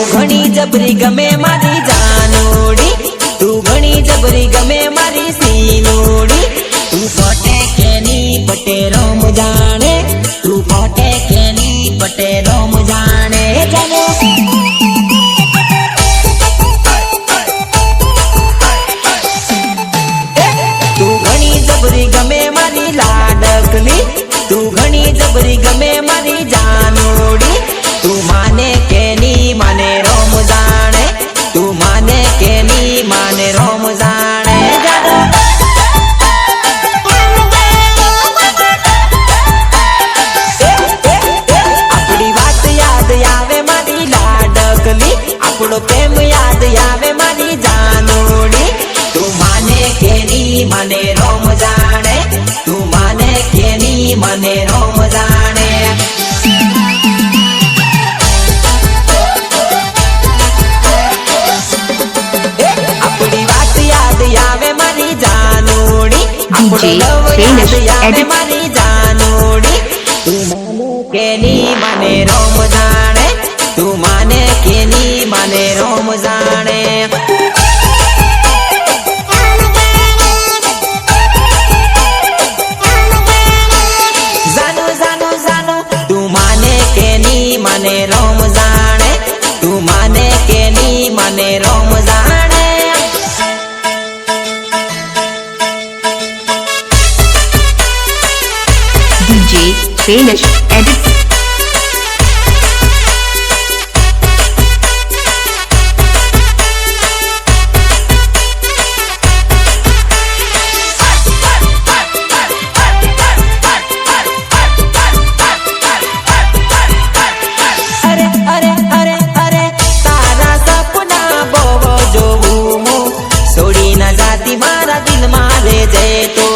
घणी जबरी गमे मारी जानोड़ी, तू घणी जबरी गमे मारी सीनोड़ी। तू पटे के नी पटे रोम जाने, तू पटे के नी पटे रोम जाने। जाने तू घणी जबरी गमे मारी लाडकली, तू घणी जबरी गमे मारी जानोड़ी। तू माने के नी माने रोम जाने, तू माने के नी माने रोम जाने। अपनी बात याद आवे मारी लाडकली, अपनो प्रेम याद आवे मारी जानोड़ी। तू माने के नी माने रोम जाने, तू माने के नी माने रोम जाने। अपनी बात याद आवे मारी जानोड़ी, अपनो लव याद आवे मारी जानोड़ी। तू माने के नी माने रोम जाने, तू माने के नी माने रोम जाने। जानो जानो जानो तू माने के नी माने रोम जाने, तू माने के नी माने रोम जाने। DJ Shailesh Edits. अरे अरे अरे अरे तारा सपना बोवो जोवू मु, सोड़ी न जाती मारा दिल मारे जे तो।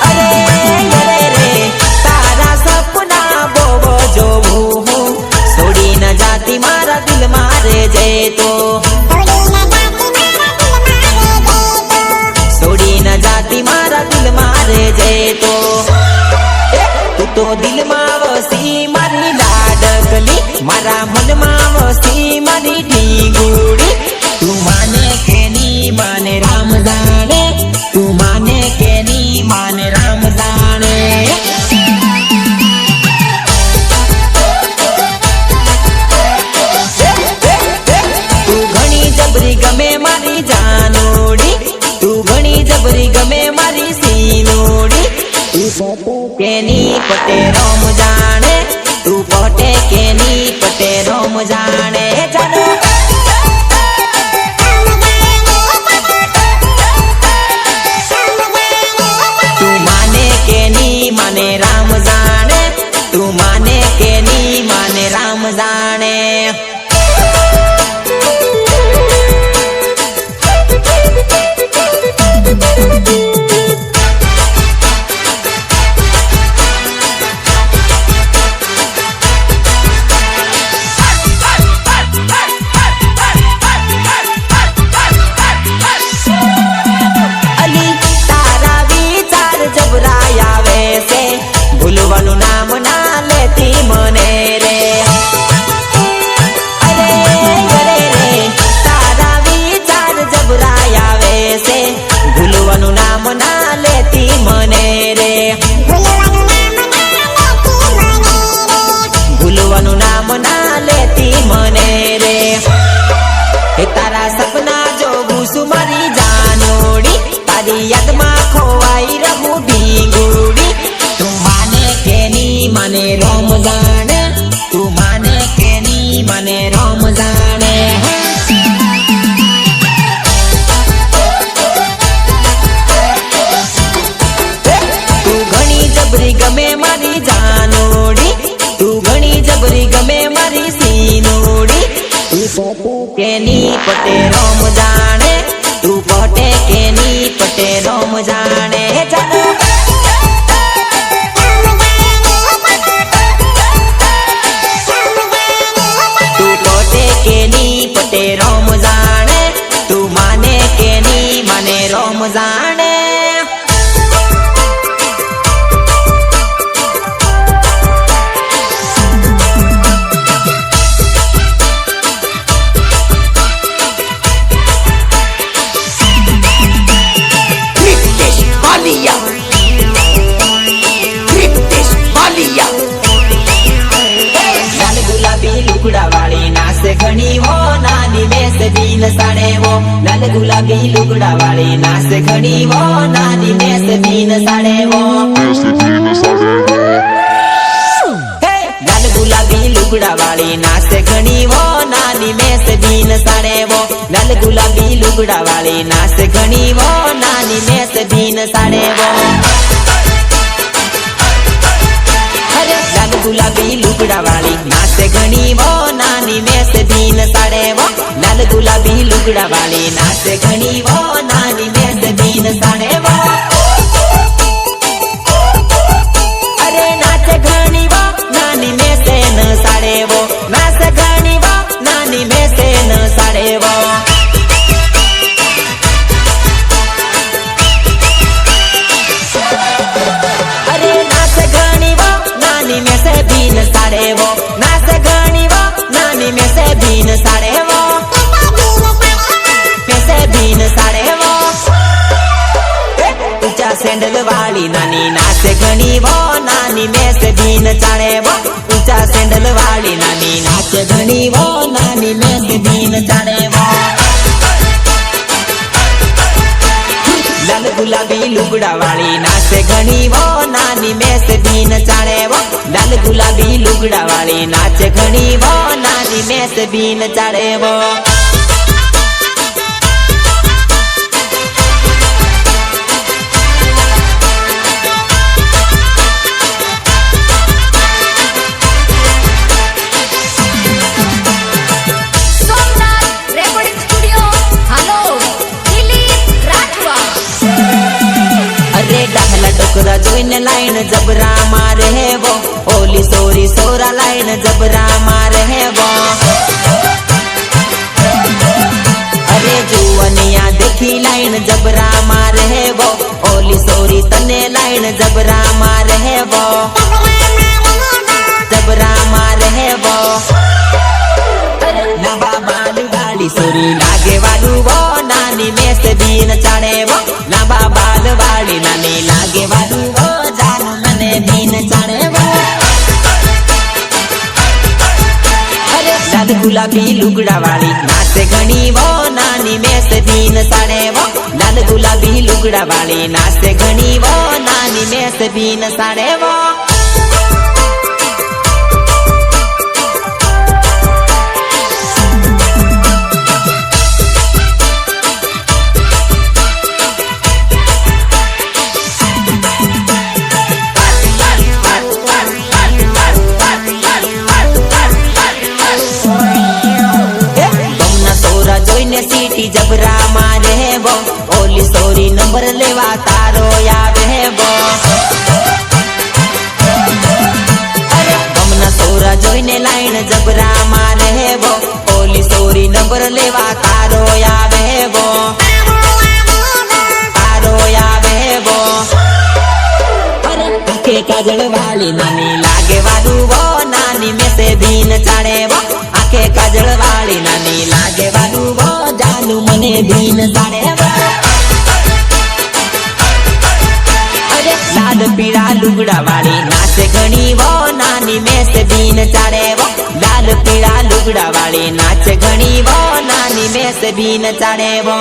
अरे अरे रे तारा सपना बोवो जोवू मु, सोड़ी न जाती मारा दिल मारे जे तो। सोड़ी न जाती मारा दिल मारे जे तो। तू तो दिल में वसी मारी लाडकली, मारा मन में वसी मारी ढींगुड़ी। तू माने के नी माने राम जाने, तू माने के नी माने राम जाने। तू घणी जबरी गमे मारी जानोड़ी, तू घणी जबरी गमे मारी सीनोड़ी। तू पटे के नी पटे रोम जाने, तू पटे के नी पटे रोम जाने। जानो तू माने के नी माने राम जाने, तू माने के नी माने राम जाने। अली तारा विचार जबराय आवे से, भूलવાનું नाम ना लेती मने रे। अरे अरे रे तारा विचार जबराय आवे से, भूलવાનું नाम ना लेती मने रे। भूलવાનું नाम ना लेती मने रे। हे तारा सपना जोगू सुमारी जानोड़ी, तारी याद में खोवाई रहूं ढींगुड़ी। तू माने के नी माने रोम जाने, तू माने के नी माने रोम जाने। तू घणी जबरी गमे मारी जानोड़ी, तू घणी जबरी गमे मारी सीनोड़ी। तू पटे के नी पटे रोम जाने, तू पटे के नी पटे रोम जाने। जानो तू पटे के नी पटे रोम जाने, तू माने के नी माने रोम जाने। લુગડા વાળી નાસે ઘણી વો નાની મેસ બીન સાડે વો લાલ ગુલાબી લુગડા વાળી નાસે ઘણી વો નાની મેસ બીન સાડે વો હે લાલ ગુલાબી લુગડા વાળી નાસે ઘણી વો નાની મેસ બીન સાડે વો લાલ ગુલાબી લુગડા વાળી નાસે ઘણી વો નાની મેસ બીન સાડે વો લાલ ગુલાબી લુગડા વાળી નાસે ઘણી વો નાની મેસ બીન સાડે વો લાલ ગુલાબી લુગડા વાળી નાસે ઘણી વો નાની મેસ બીન સાડે વો અરે નાચે ઘણી વો નાની મેસે ન સાડે વો નાચે ઘણી વો નાની મેસે ન સાડે વો અરે નાચે ઘણી વો નાની મેસે બીન સાડે વો નાચે ઘણી વો નાની મેસે બીન સાડે વો મેસે બીન સાડે વો ઊંચા સેન્ડલ વાળી નાની નાચે ઘણી વો નાની મેસે બીન ચાડે વો ઊંચા સેન્ડલ વાળી નાની નાચે ઘણી વો નાની મેસે બીન ચાડે વો લાલ ગુલાબી લુગડા વાળી નાચે ઘણી વો નાની મેસ બીન ચાડે વો લાલ ગુલાબી લુગડા વાળી નાચે ઘણી વો નાની મેસ બીન ચાડે વો સોમનાથ રેકોર્ડિંગ સ્ટુડિયો હાલોલ દિલીપ રાઠવા અરે ડાહલા ડોકરા જોઈને લાઈન જબરા મારે વો ઓલી સોરી સોરા લાઈન જબરા મારે વો અરે જુવનિયા દેખી લાઈન જબરા મારે વો ઓલી સોરી તને લાઈન જબરા મારે વો જબરા મારે વો નવા બાલ વાળી સોરી લાગે વાલું વો નાની મેસ બીન ચાડે વો નવા બાલ વાળી નાની લાગે વાલું વો જાનું મને બીન ચાડે વો અરે લાલ ગુલાબી લુગડા વાળી નાચે ઘણી વો નાની મેસ બીન સાડે વો લાલ ગુલાબી લુગડા વાળી નાચે ઘણી વો નાની મેસ બીન સાડે વો જોઈને સીટી જબરા મારે વો ઓલી સોરી નંબર લેવા તારો આવે વો અરે ગમના સોરા જોઈને લાઈન જબરા મારે વો ઓલી સોરી નંબર લેવા તારો આવે વો તારો આવે વો અરે આંખે કાજળ વાળી નાની લાગે વાલું વો નાની મેસે બીન ચાડે વો આંખે કાજળ વાળી નાની લાગે વાલું વો જાનું મને બીન ચાડે વો અરે લાલ પીળા લુગડા વાળી નાચે ઘણી વો નાની મેસ બીન ચાડે વો લાલ પીળા લુગડા વાળી નાચે ઘણી વો નાની મેસ બીન ચાડે વો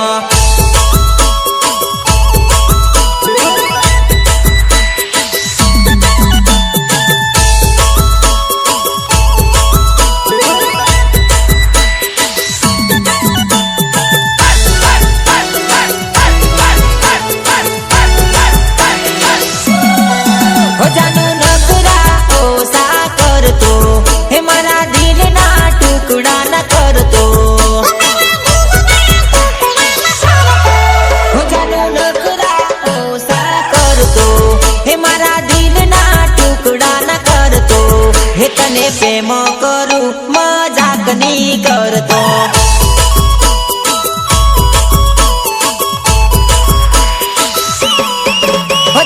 તને પ્રેમ કરું મજાક નહીં કરતો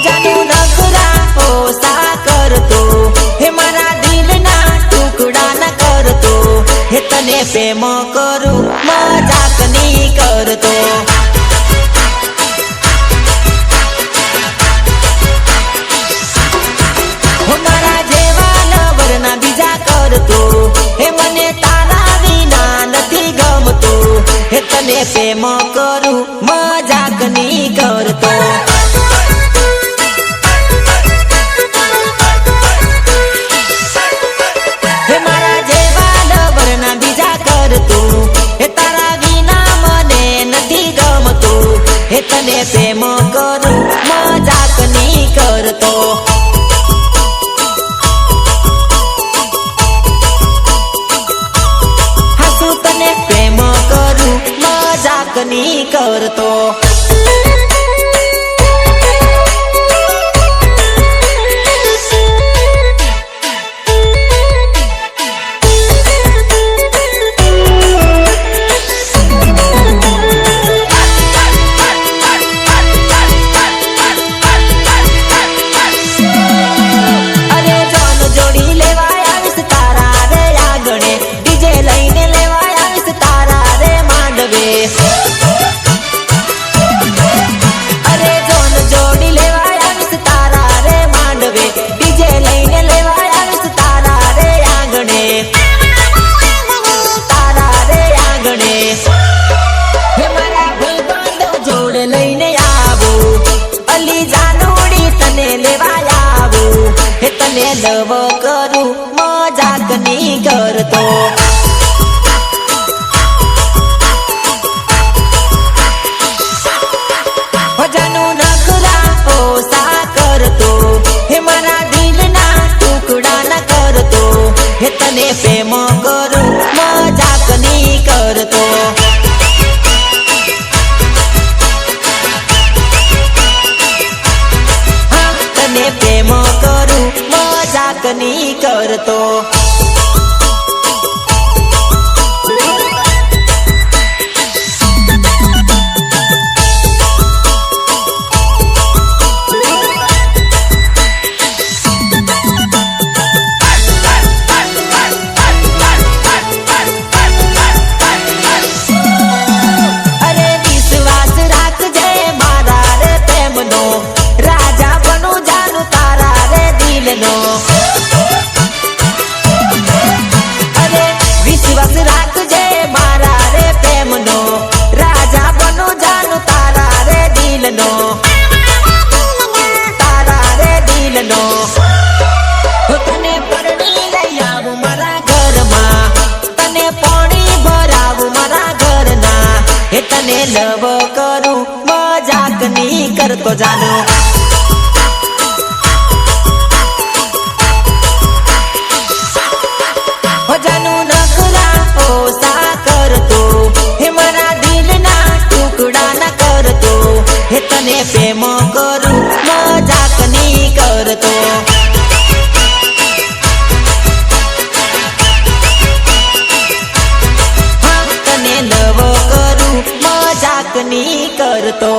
જાનું નખરા ઓસા કરતો હે મારા દિલના ટુકડા ન કરતો હે તને પ્રેમ કરું મજાક નહીં કરતો મારા જેવા લવરના બીજા કરતો હે મને હે તને પ્રેમ કરું મજાક ની કરતો હે મારા જેવા લવર ના બીજા કરતું હે તારા વિના મને નથી ગમતું હે તને પ્રેમ કરું મજાક ની કરતો હાસુ તને પ્રેમ કરું મજાક ની કરતો લવ કરું મજાક ની કરતો જાનું નખરા ઓસા કરતો હે મારા દિલના ટુકડા ન કરતો હે તને પ્રેમ કરું મજાક ની કરતો તને પ્રેમ કરું મજાક ની કરતો અરે વિશ્વાસ રાખજે મારા રે પ્રેમનો રાજા બનું જાનું તારા રે દિલનો અરે વિશ્વાસ રાખજે મારા રે પ્રેમનો રાજા બનું જાનું તારા રે દિલનો તારા રે દિલનો તને પરણી લઈ આવું મારા ઘરમાં તને પાણી ભરાવું મારા ઘરના હે તને લવ કરું મજાક ની કરતો જાનું જાનું નખરા ઓસા કરતો હે મારા દિલના ટુકડા ન કરતો હે તને પ્રેમ કરું મજાક ની કરતો હા તને લવ કરું મજાક ની કરતો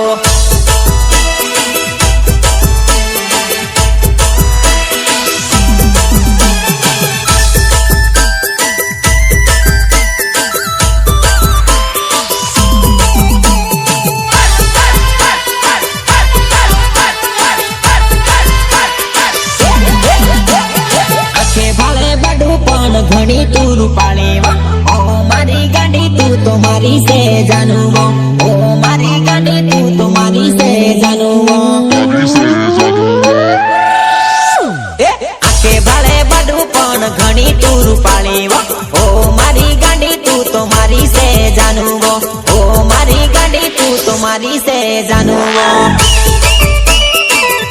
ઘણી તું રૂપાળી ઓ મારી ગાડી તું તો મારી સે જાનું ઓ મારી ગાડી તું તો મારી સે જાનું આખે ભાળે બડું પણ ઘણી તું રૂપાળી ઓ મારી ગાડી તું તો મારી સે જાનું ઓ મારી ગાડી તું તો મારી સે જાનું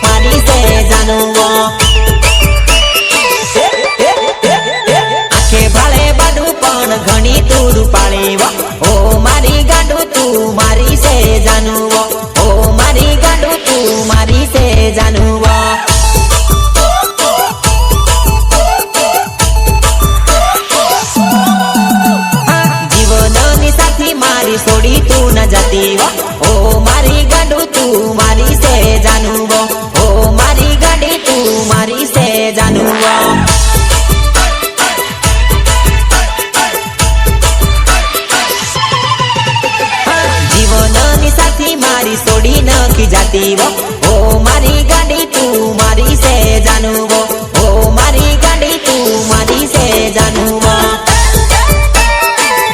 મારી સે જાનું ઘણી તું રૂપાળી ઓ મારી ગાડું તું મારી સે જાનું ઓ મારી ગાડું તું મારી સે જાનું જીવનની સાથી મારી છોડી તું ન જતી ઓ મારી ગાડું તું મારી સે જાનું ઓ મારી ગાડી તું મારી સે જાનું મારી છોડી નખી જાતી ઓ મારી ગાડી તું મારી સે જાનું ઓ મારી ગાડી તું મારી સે જાનું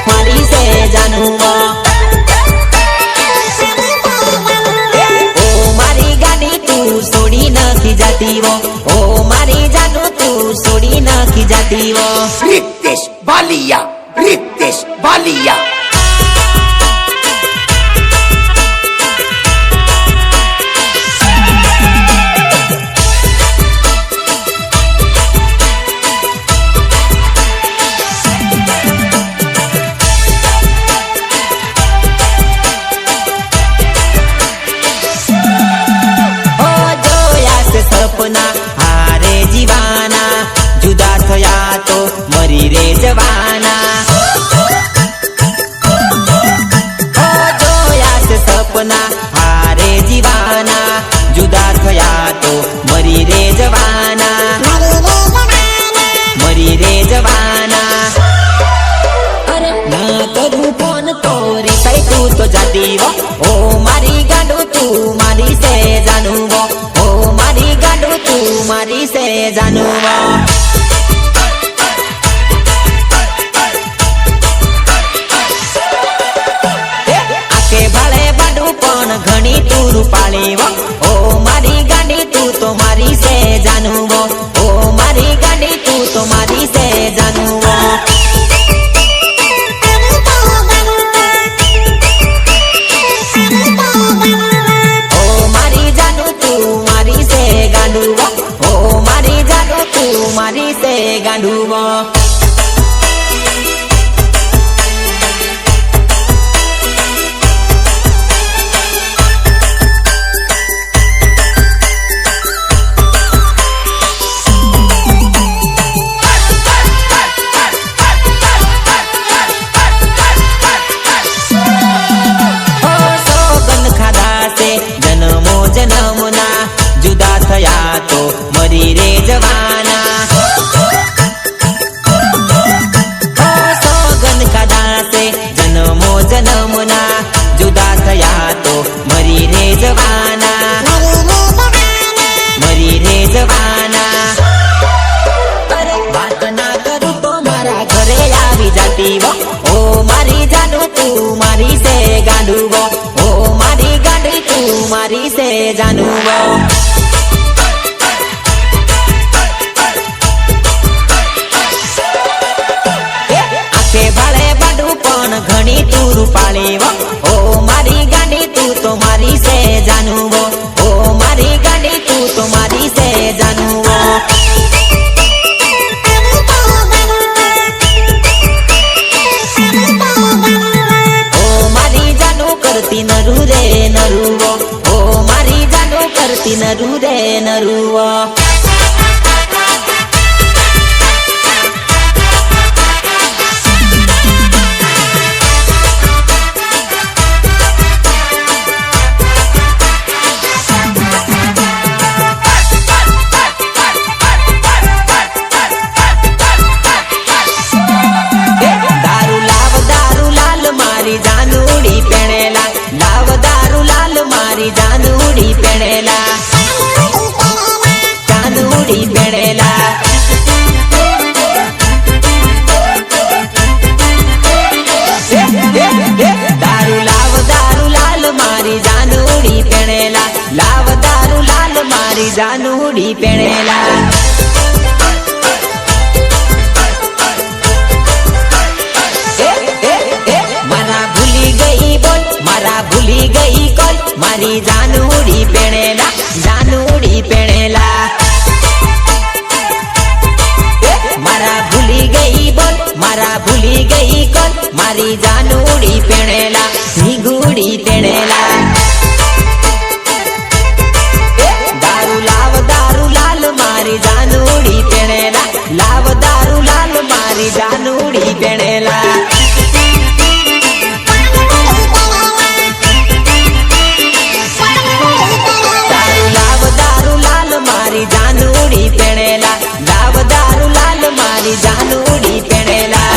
મારી સે જાનું આવી જાતી વો Ritesh Balia, Ritesh Balia. ઓ જોયા છે સપના હારે જીવાના જુદા થયા તો મરી રે જવાના ઓ જોયા છે સપના હારે જીવાના જુદા થયા તો મરી રે જવાના મરી રે જવાના ના કરું ફોન તો રીસાઈ તું તો જાતી વો ઓ મારી ગાડો તું મારી સે જાનું વો ઓ મારી ગાડો તું મારી સે જાનું વો આકે ભાળે બાડું પણ ઘણી તું રૂપાળી વો ઓ મારી ગાડી તું તો મારી સે જાનું વો ઓ મારી ગાડી તું તો મારી સે જાનું વો ઓ મારી જાનું તું મારી સે ગાંડું વો ઓ મારી જાનું તું મારી સે ગાંડું વો ઓ સોગન ખાધા છે જન્મો જન્મના જુદા થયા તો મરી રે જવાના ઓ સોગન ખાધા છે જન્મો જન્મના જુદા થયા તો મરી રે જવાના મરી રે જવાના અરે વાત ના કરું તો મારા ઘરે આવી જાતી વો ઓ મારી જાનું તું મારી સે ગાંડું વો ઓ મારી ગાડી તું મારી સે જાનું વો આખે ભાળે બાડું પણ ઘણી તું રૂપાળી વો ઓ મારી ગાડી તું તો મારી સે જાનું વો ઓ મારી ગાડી તું તો મારી સે જાનું વો ઓ મારી જાનું કરતી નરું રે નરું વો ઓ મારી જાનું કરતી નરું રે નરું વો દારૂ લાલ મારી જાનુડી પેણેલા લાવ દારૂ લાલ મારી જાનુડી પેણેલા જાનુડી પેણેલા દારૂ લાલ મારી જાનુડી પેણેલા લાવ દારૂ લાલ મારી જાનુડી પેણેલા મારા ભૂલી ગઈ બોલ મારા ભૂલી ગઈ કોલ મારી જાનુડી પેણેલા જાનુડી પેણેલા મારા ભૂલી ગઈ બોલ મારા ભૂલી ગઈ કોલ મારી જાનુડી પેણેલા ભીગુડી પેણેલા દારૂ લાલ મારી જાનુડી પેણેલા લાવ દારૂ લાલ મારી જાનુડી પેણેલા દારૂ લાલ મારી જાનુડી પેણેલા લાવ દારૂ લાલ મારી જાનુડી પેણેલા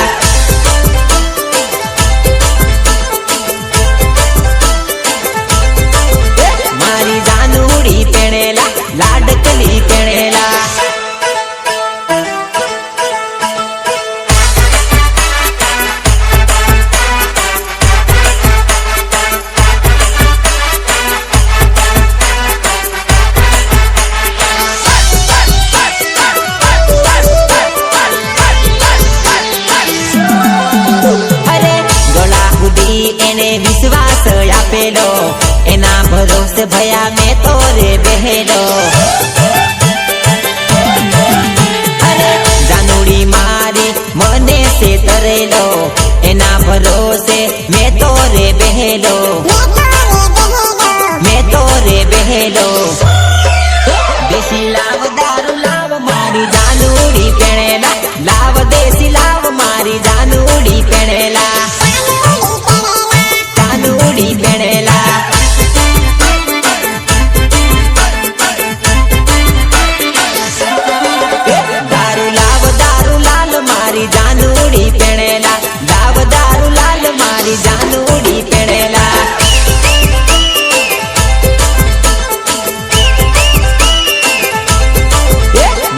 મારી જાનુડી પેણેલા લાડકલી પેણેલા खुश भया मैं तो रे बहेलो अरे जानूड़ी मारी मने से तरेलो एना भरोसे मैं तो रे बहेलो मैं तो रे बहेलो देसी लाव दारू लाव मारी जानूड़ी पेणेला लाव देसी लाव मारी जानूड़ी पेणेला जानूड़ी पेणेला दारू लाल मारी जानूड़ी पेणेला लाव दारू लाल मारी जानूड़ी पेणेला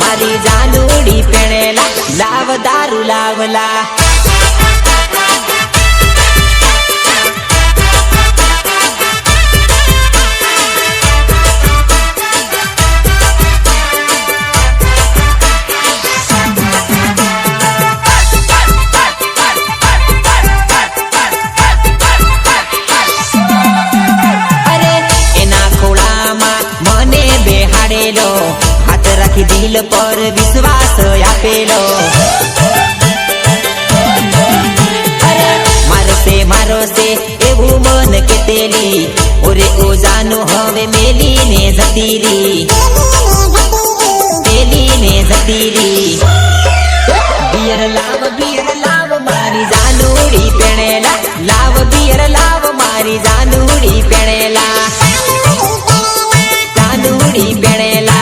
मारी जानूड़ी पेणेला लाव दारू लावला हाथ रखी दिल पर विश्वास आपेलो अरे मारो से एवं मन के तेली ओरे ओ जानो हवे मेली ने जतीरी बियर लाव मारी जानूड़ी पेणेला लाव बियर लाव मारी जानूड़ी पेणेला जानूड़ी पेणेला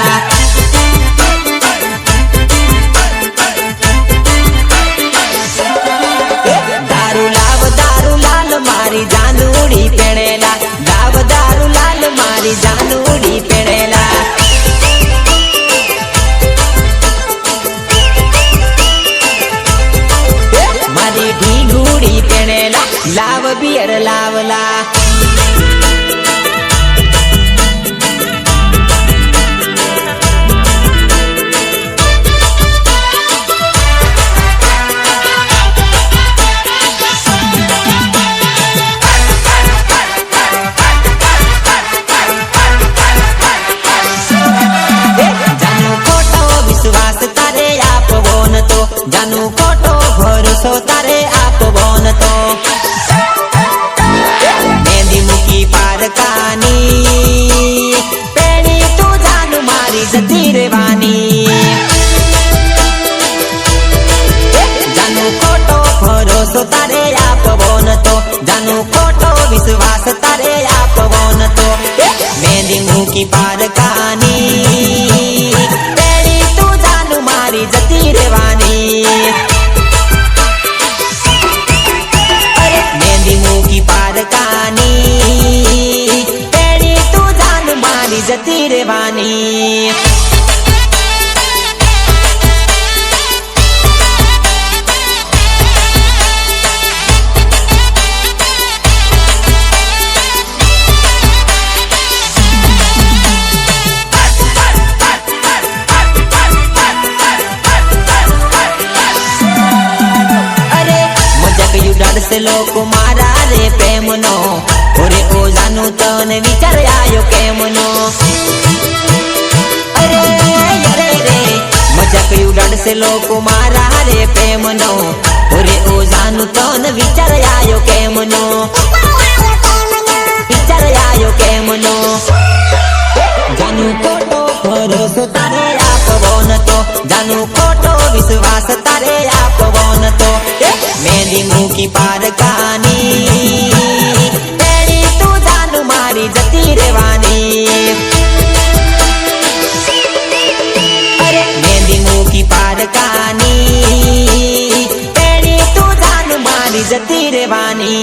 दारू लाल मारी जानूड़ी पेणेला लाव दारू लाल मारी जानूड़ी पेणेला मारी ढींगूड़ी पेणेला लाव बियर लावला जानू खोटो भरोसो तारे आप बोन तो मेहंदी मुकी पार कानी पेणी तू जानू मारी जती रेवानी जानू खोटो भरोसो तारे आप बोन तो जानू खोटो विश्वास तारे आप बोन तो मेहंदी मुकी पार कानी पेणी तू जानू मारी जती रेवानी मेहंदी मुकी पार कानी पेणी तू जान मारी जती रेवानी से लोक मारा रे प्रेमनो ओरे ओ जानू तन विचार आयो केमनो अरे अरे रे मजाक उड़ाड़ से लोक मारा रे प्रेमनो ओरे ओ जानू तन विचार आयो केमनो विचार आयो केमनो जानू खोटो भरोसो तारे आप बोन तो जानू खोटो विश्वास तारे आप बोन तो मेहंदी मुकी पार कानी पेणी तू जानू मारी जती रेवानी अरे मेहंदी मुकी पार कानी पेणी तू जानू मारी जती रेवानी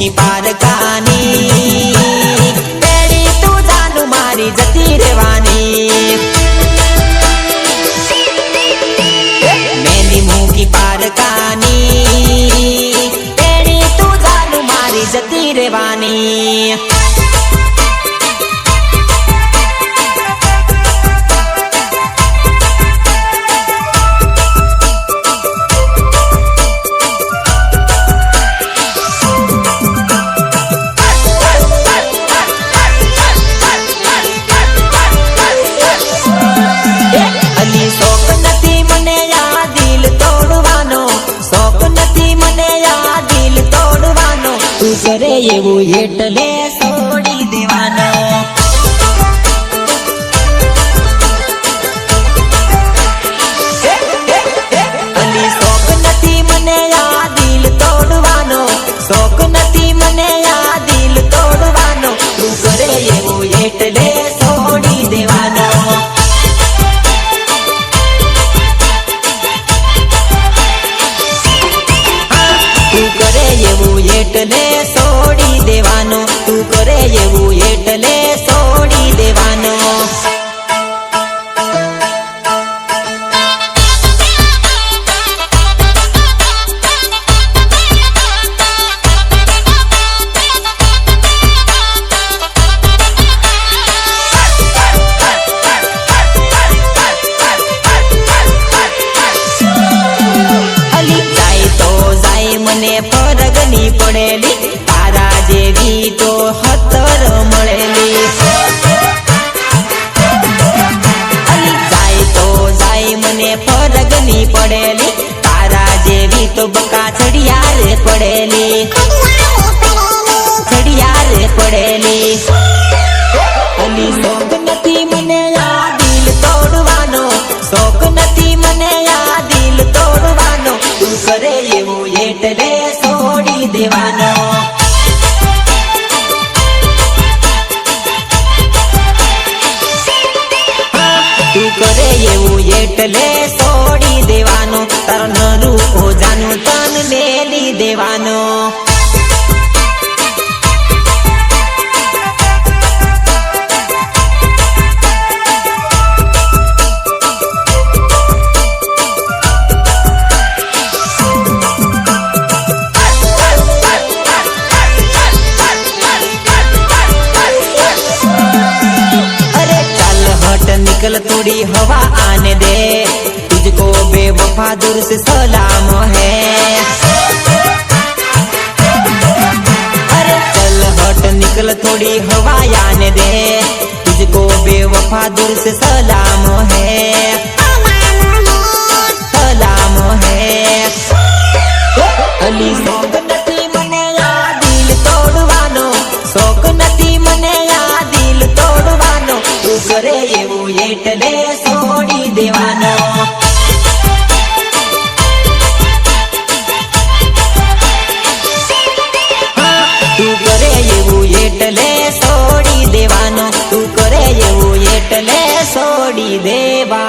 મૂકી પારકાની પેડી તું જાનું મારી જતી રહેવાની મેલી મૂકી પારકાની પેડી તું જાનું મારી જતી રહેવાની કરે એવું એટલે છોડી દેવાનો અલી શોખ નથી મને આ દિલ તોડવાનો શોખ નથી મને આ દિલ તોડવાનો તું કરે એવું એટલે છોડી દેવાનો તું કરે એવું એટલે છોડી દેવાનો તું કરે એવું એટલે છોડી દેવાનો મને ફરક ની પડેલી તારા જેવી તો હતર મળેલી અલી જાય તો જાય મને ફરક ની પડેલી તારા જેવી તો બકા ચડિયારે પડેલી ચડિયારે પડેલી અલી શોખ નથી મને આ દિલ તોડવાનો શોખ નથી મને આ દિલ તોડવાનો તું કરે એવું એટલે છોડી દેવાનો તું કરે એવું એટલે છોડી દેવાનો તારો નરું ઓજાનું તન મેલી દેવાનો निकल थोड़ी हवा आने दे तुझको बेवफा दूर से सलाम है अरे चल हट निकल थोड़ी हवा आने दे तुझको बेवफा दूर से सलाम है सलाम है अली शोख નથી મને આ દિલ તોડવાનો શોખ નથી મને આ દિલ તોડવાનો તું કરે એવું એટલે છોડી દેવાનો તું કરે એવું એટલે છોડી દેવાનો તું કરે એવું એટલે છોડી દેવાનો